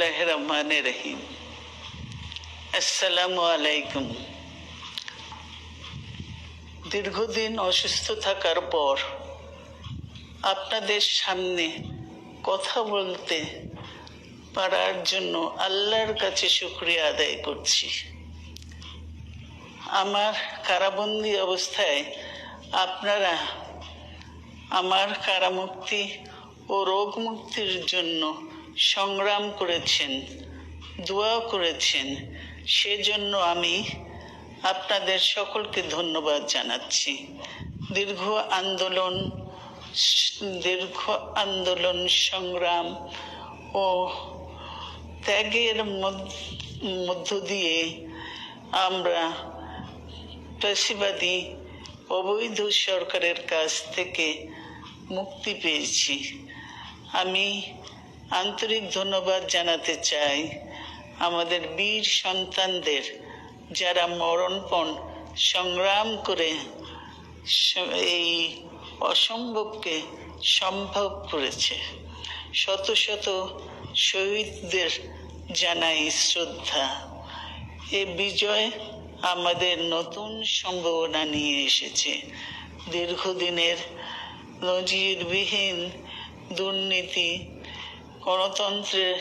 বিসমিল্লাহির রহমানির রহিম। আসসালামু আলাইকুম। দীর্ঘদিন অসুস্থ থাকার পর আপনাদের সামনে কথা বলতে পারার জন্য আল্লাহর কাছে শুকরিয়া আদায় করছি। আমার কারাবন্দী অবস্থায় আপনারা আমার কারামুক্তি ও রোগ মুক্তির জন্য সংগ্রাম করেছেন, দোয়া করেছেন। সেজন্য আমি আপনাদের সকলকে ধন্যবাদ জানাচ্ছি। দীর্ঘ আন্দোলন সংগ্রাম ও ত্যাগের মধ্য দিয়ে আমরা ফ্যাসিবাদী অবৈধ সরকারের কাছ থেকে মুক্তি পেয়েছি। আমি আন্তরিক ধন্যবাদ জানাতে চাই আমাদের বীর সন্তানদের, যারা মরণপণ সংগ্রাম করে এই অসম্ভবকে সম্ভব করেছে। শত শত শহীদদের জানাই শ্রদ্ধা। এ বিজয় আমাদের নতুন সম্ভাবনা নিয়ে এসেছে। দীর্ঘদিনের নজিরবিহীন দুর্নীতি, গণতন্ত্রের